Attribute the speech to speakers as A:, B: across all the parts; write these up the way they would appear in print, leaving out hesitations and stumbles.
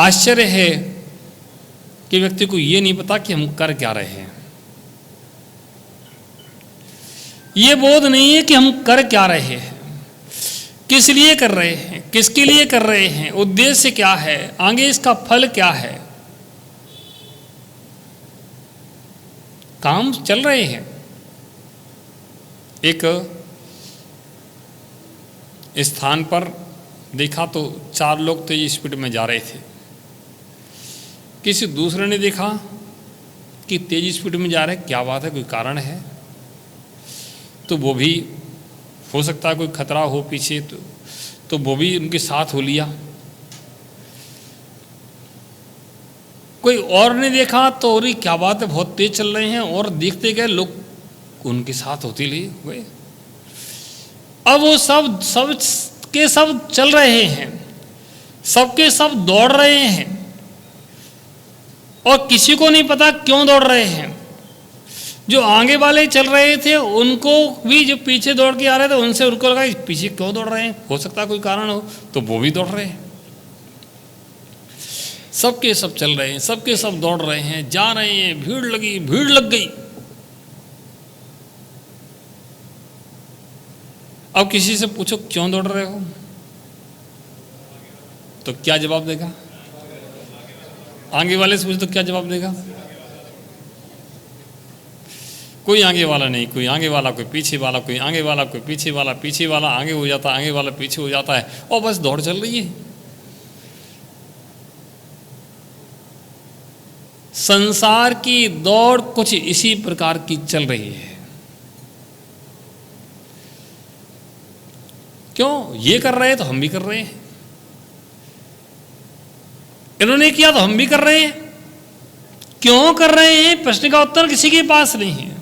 A: आश्चर्य है कि व्यक्ति को ये नहीं पता कि हम कर क्या रहे हैं। ये बोध नहीं है कि हम कर क्या रहे हैं, किस लिए कर रहे हैं, किसके लिए कर रहे हैं, उद्देश्य क्या है, आगे इसका फल क्या है। काम चल रहे हैं। एक स्थान पर देखा तो 4 लोग तेज स्पीड में जा रहे थे। किसी दूसरे ने देखा कि तेज स्पीड में जा रहे, क्या बात है, कोई कारण है, तो वो भी हो सकता है कोई खतरा हो पीछे, तो वो भी उनके साथ हो लिया। कोई और ने देखा तो अरे क्या बात है, बहुत तेज चल रहे हैं, और देखते गए लोग उनके साथ होते गए। अब वो सब के सब चल रहे हैं, सबके सब दौड़ रहे हैं, और किसी को नहीं पता क्यों दौड़ रहे हैं। जो आगे वाले चल रहे थे उनको भी जो पीछे दौड़ के आ रहे थे उनसे उनको लगा पीछे क्यों दौड़ रहे हैं, हो सकता है कोई कारण हो, तो वो भी दौड़ रहे हैं। सबके सब चल रहे हैं, सबके सब दौड़ रहे हैं, जा रहे हैं, भीड़ लग गई। अब किसी से पूछो क्यों दौड़ रहे हो, तो क्या जवाब देगा? आगे वाले से पूछो तो क्या जवाब देगा? कोई आगे वाला नहीं, कोई आगे वाला, कोई पीछे वाला, कोई आगे वाला, कोई पीछे वाला, पीछे वाला आगे हो जाता है, आगे वाला पीछे हो जाता है, और बस दौड़ चल रही है। संसार की दौड़ कुछ इसी प्रकार की चल रही है। क्यों? ये कर रहे हैं तो हम भी कर रहे हैं, इन्होंने किया तो हम भी कर रहे हैं। क्यों कर रहे हैं, प्रश्न का उत्तर किसी के पास नहीं है।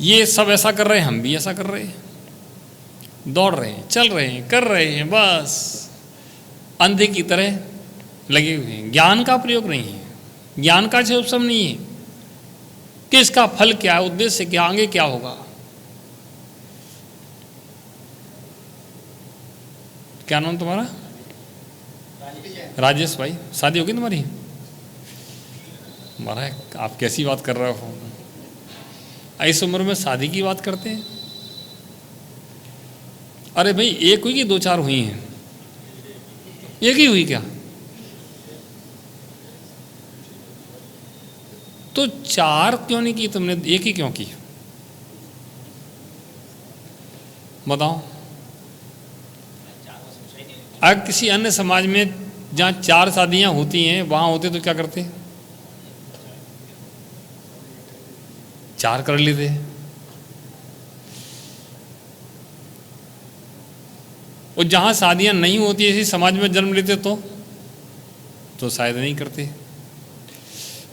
A: ये सब ऐसा कर रहे हैं, हम भी ऐसा कर रहे हैं, दौड़ रहे हैं, चल रहे हैं, कर रहे हैं, बस अंधे की तरह लगे हुए हैं। ज्ञान का प्रयोग नहीं है, ज्ञान का उपशम नहीं है कि इसका फल क्या है, उद्देश्य क्या, आगे क्या होगा। क्या नाम तुम्हारा? राजेश भाई। शादी होगी तुम्हारी? महाराज आप कैसी बात कर रहे हो, इस उम्र में शादी की बात करते हैं? अरे भाई एक हुई कि 2-4 हुई हैं? एक ही हुई क्या? तो 4 क्यों नहीं की तुमने, एक ही क्यों की? बताओ। अगर किसी अन्य समाज में जहाँ 4 शादियां होती हैं वहां होते तो क्या करते? 4 कर लेते। और जहां शादियां नहीं होती ऐसी समाज में जन्म लेते तो शायद नहीं करते।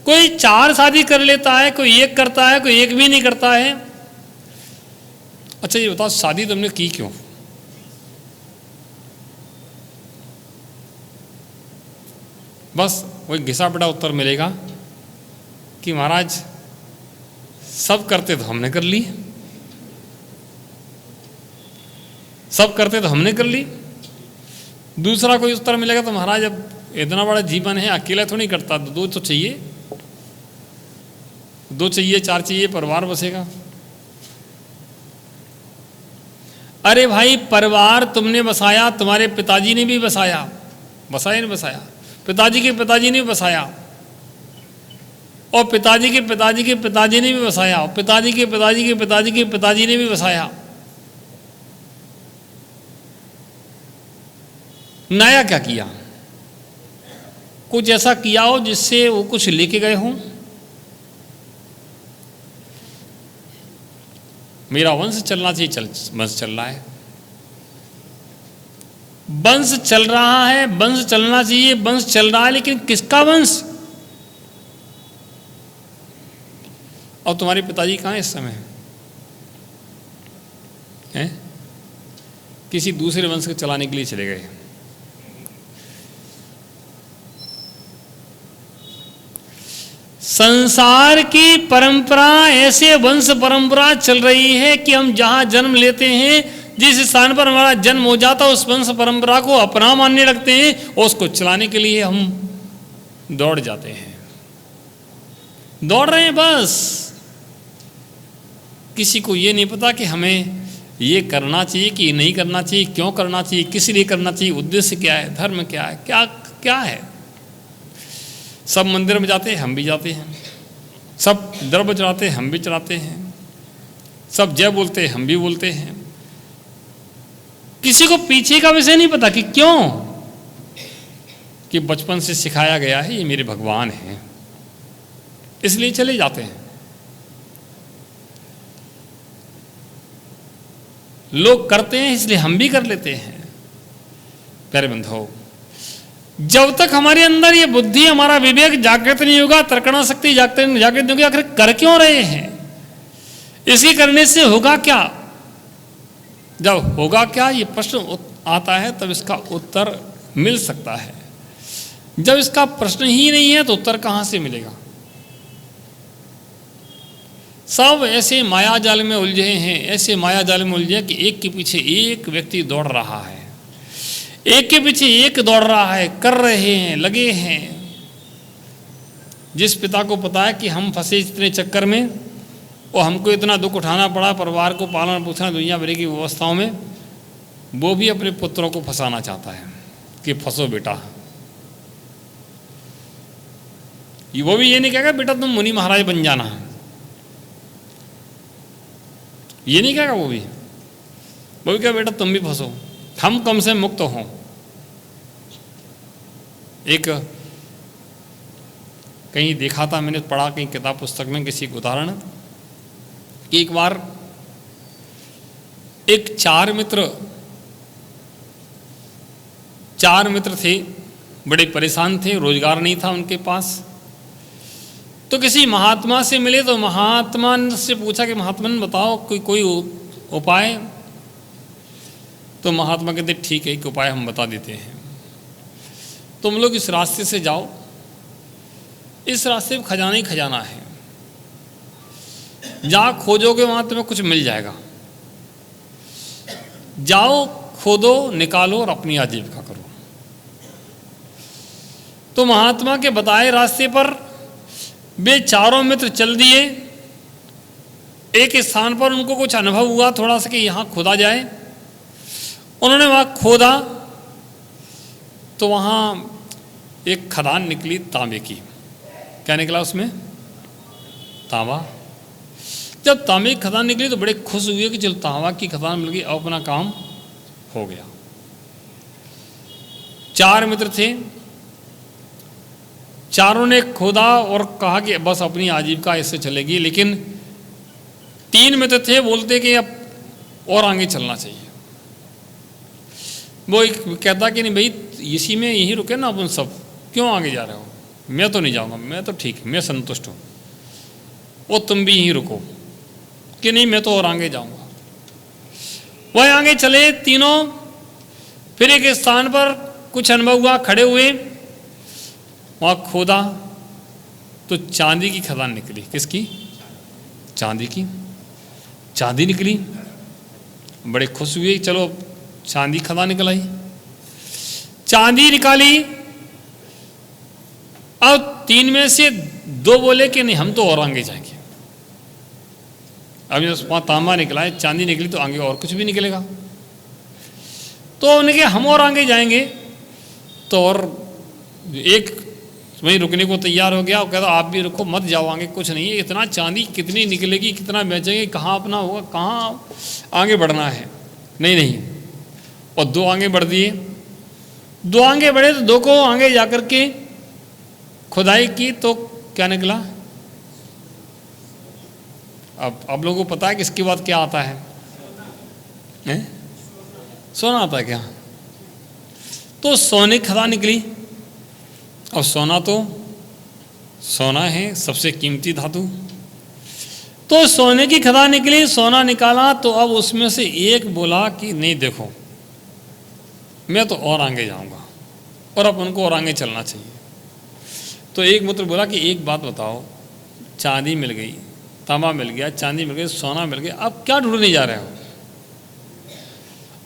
A: कोई 4 शादी कर लेता है, कोई 1 करता है, कोई 1 भी नहीं करता है। अच्छा ये बताओ शादी तुमने की क्यों? बस वही घिसा पिटा उत्तर मिलेगा कि महाराज सब करते तो हमने कर ली, सब करते तो हमने कर ली। दूसरा कोई उत्तर मिलेगा तो महाराज अब इतना बड़ा जीवन है, अकेला तो नहीं करता, 2 तो चाहिए, 2 चाहिए, 4 चाहिए, परिवार बसेगा। अरे भाई परिवार तुमने बसाया, तुम्हारे पिताजी ने भी बसाया, बसाया नहीं बसाया? पिताजी के पिताजी ने भी बसाया, और पिताजी के पिताजी के पिताजी ने भी बसाया, और पिताजी के पिताजी के पिताजी के पिताजी ने भी बसाया। नया क्या किया? कुछ ऐसा किया हो जिससे वो कुछ लेके गए हों। मेरा वंश चलना चाहिए, वंश चल रहा है, वंश चल रहा है, वंश चलना चाहिए, वंश चल रहा है, लेकिन किसका वंश? और तुम्हारे पिताजी कहाँ हैं इस समय? हैं? किसी दूसरे वंश को चलाने के लिए चले गए। संसार की परंपरा ऐसे वंश परंपरा चल रही है कि हम जहां जन्म लेते हैं जिस स्थान पर हमारा जन्म हो जाता है उस वंश परंपरा को अपना मानने लगते हैं और उसको चलाने के लिए हम दौड़ जाते हैं, दौड़ रहे हैं बस। किसी को ये नहीं पता कि हमें ये करना चाहिए कि नहीं करना चाहिए, क्यों करना चाहिए, किस लिए करना चाहिए, उद्देश्य क्या है, धर्म क्या है, क्या क्या है। सब मंदिर में जाते हैं, हम भी जाते हैं, सब द्रव्य चढ़ाते हैं, हम भी चढ़ाते हैं, सब जय बोलते हैं, हम भी बोलते हैं। किसी को पीछे का विषय नहीं पता कि क्यों, कि बचपन से सिखाया गया है ये मेरे भगवान हैं, इसलिए चले जाते हैं। लोग करते हैं इसलिए हम भी कर लेते हैं। प्यारे बंधुओं, जब तक हमारे अंदर ये बुद्धि, हमारा विवेक जागृत नहीं होगा, तर्कणा शक्ति जागृत नहीं होगी, आखिर कर क्यों रहे हैं, इसी करने से होगा क्या। जब होगा क्या ये प्रश्न आता है तब इसका उत्तर मिल सकता है। जब इसका प्रश्न ही नहीं है तो उत्तर कहां से मिलेगा। सब ऐसे माया जाल में उलझे हैं, ऐसे माया जाल में उलझे कि एक के पीछे एक व्यक्ति दौड़ रहा है, एक के पीछे एक दौड़ रहा है, कर रहे हैं, लगे हैं। जिस पिता को पता है कि हम फंसे इतने चक्कर में और हमको इतना दुख उठाना पड़ा, परिवार को पालना पोषण दुनिया भर की व्यवस्थाओं में, वो भी अपने पुत्रों को फंसाना चाहता है कि फंसो बेटा। वो भी ये नहीं कहेगा बेटा तुम मुनि महाराज बन जाना, ये नहीं कहेगा। वो भी कहेगा बेटा तुम भी फंसो, हम कम से मुक्त हों। एक कहीं देखा था मैंने, पढ़ा कहीं किताब पुस्तक में किसी को उदाहरण कि एक बार एक चार मित्र थे, बड़े परेशान थे, रोजगार नहीं था उनके पास। तो किसी महात्मा से मिले तो महात्मा से पूछा कि महात्मा बताओ कोई उपाय। तो महात्मा कहते ठीक है, एक उपाय हम बता देते हैं, तुम लोग इस रास्ते से जाओ, इस रास्ते में खजाना ही खजाना है, जहाँ खोजोगे वहाँ तुम्हें कुछ मिल जाएगा, जाओ खोदो निकालो और अपनी आजीविका करो। तो महात्मा के बताए रास्ते पर वे चारों मित्र चल दिए। एक स्थान पर उनको कुछ अनुभव हुआ थोड़ा सा कि यहाँ खोदा जाए। उन्होंने वहाँ खोदा तो वहाँ एक खदान निकली तांबे की। क्या निकला उसमें? तांबा। जब तांबे की खदान निकली तो बड़े खुश हुए कि चलो तांबा की खदान मिल गई, अब अपना काम हो गया। चार मित्र थे, चारों ने खोदा और कहा कि बस अपनी आजीविका इससे चलेगी। लेकिन तीन मित्र थे, बोलते कि अब और आगे चलना चाहिए। वो एक कहता कि नहीं भाई इसी में यहीं रुके ना अपन सब, क्यों आगे जा रहे हो, मैं तो नहीं जाऊंगा, मैं तो ठीक, मैं संतुष्ट हूँ, और तुम भी यहीं रुको। कि नहीं मैं तो और आगे जाऊंगा। वह आगे चले तीनों। फिर एक स्थान पर कुछ अनुभव हुआ, खड़े हुए, वहाँ खोदा तो चांदी की खदान निकली। किसकी? चांदी की। चांदी निकली, बड़े खुश हुए, चलो चांदी खदान निकल आई। चांदी निकाली। अब तीन में से दो बोले कि नहीं हम तो और आगे जाएंगे। अब वहाँ तांबा निकला है, चांदी निकली तो आगे और कुछ भी निकलेगा। तो उन्होंने कहा हम और आगे जाएंगे। तो और एक वहीं रुकने को तैयार हो गया और कहता आप भी रुको, मत जाओ आगे, कुछ नहीं है, इतना चांदी कितनी निकलेगी, कितना बेचेंगे, कहाँ अपना होगा, कहाँ आगे बढ़ना है। नहीं। और दो आगे बढ़ दिए। दो आगे बढ़े तो दो को आगे जाकर के खुदाई की तो क्या निकला? अब आप लोगों को पता है कि इसके बाद क्या आता है? सोना आता है क्या? तो सोने की खदान निकली। और सोना तो सोना है, सबसे कीमती धातु। तो सोने की खदान निकली, सोना निकाला। तो अब उसमें से एक बोला कि नहीं देखो मैं तो और आगे जाऊंगा और अपन को और आगे चलना चाहिए। तो एक मित्र बोला कि एक बात बताओ, चांदी मिल गई, तांबा मिल गया, चांदी मिल गई, सोना मिल गया, अब क्या ढूंढने जा रहे हो?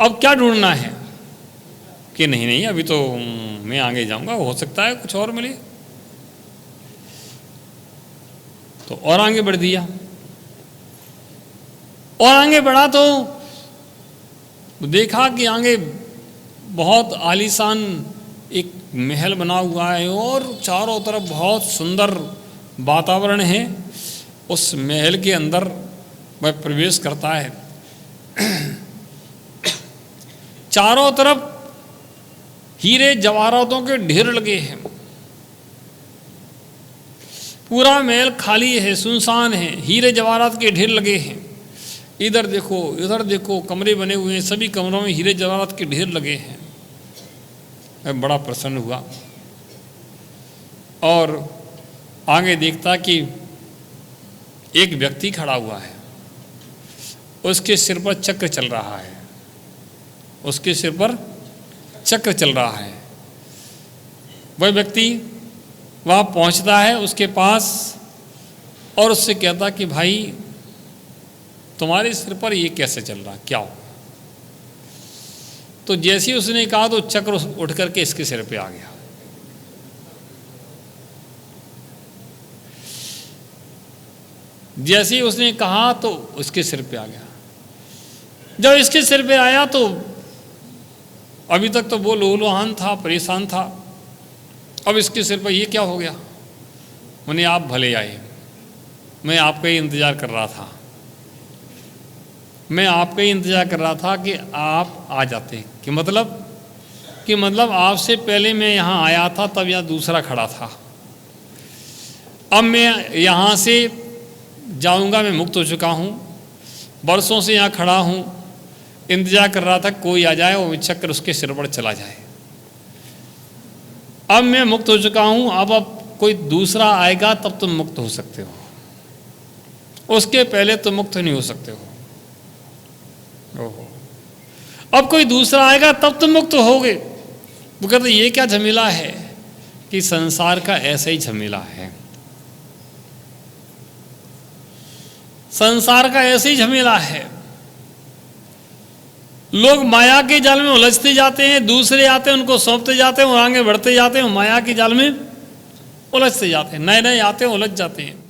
A: अब क्या ढूंढना है कि नहीं नहीं अभी तो मैं आगे जाऊंगा, हो सकता है कुछ और मिले। तो और आगे बढ़ दिया, और आगे बढ़ा तो देखा कि आगे बहुत आलीशान एक महल बना हुआ है और चारों तरफ बहुत सुंदर वातावरण है। उस महल के अंदर वह प्रवेश करता है, चारों तरफ हीरे जवाहरातों के ढेर लगे हैं, पूरा महल खाली है, सुनसान है, हीरे जवाहरात के ढेर लगे हैं। इधर देखो उधर देखो, कमरे बने हुए हैं, सभी कमरों में हीरे जवाहरात के ढेर लगे हैं। मैं बड़ा प्रसन्न हुआ और आगे देखता कि एक व्यक्ति खड़ा हुआ है, उसके सिर पर चक्र चल रहा है, उसके सिर पर चक्र चल रहा है। वह व्यक्ति वहाँ पहुँचता है उसके पास और उससे कहता कि भाई तुम्हारे सिर पर ये कैसे चल रहा, क्या हो? तो जैसे ही उसने कहा तो चक्र उठ करके इसके सिर पे आ गया। जैसे ही उसने कहा तो उसके सिर पे आ गया। जब इसके सिर पे आया तो अभी तक तो वो लोलुहान था, परेशान था, अब इसके सिर पर ये क्या हो गया? मैंने आप भले आए, मैं आपका ही इंतज़ार कर रहा था, मैं आपका ही इंतज़ार कर रहा था कि आप आ जाते। कि मतलब आपसे पहले मैं यहाँ आया था, तब यहाँ दूसरा खड़ा था, अब मैं यहाँ से जाऊँगा, मैं मुक्त हो चुका हूँ, बरसों से यहाँ खड़ा हूँ, इंतज़ार कर रहा था कोई आ जाए और चक्कर उसके सिर पर चला जाए। अब मैं मुक्त हो चुका हूँ, अब कोई दूसरा आएगा तब तुम मुक्त हो सकते हो, उसके पहले तुम मुक्त नहीं हो सकते हो। ओहो, अब कोई दूसरा आएगा तब तुम मुक्त होगे। वो कहते ये क्या झमेला है? कि संसार का ऐसा ही झमेला है, संसार का ऐसे ही झमेला है। लोग माया के जाल में उलझते जाते हैं, दूसरे आते हैं उनको सौंपते जाते हैं और आगे बढ़ते जाते हैं, माया के जाल में उलझते जाते हैं, नए नए आते हैं उलझ जाते हैं।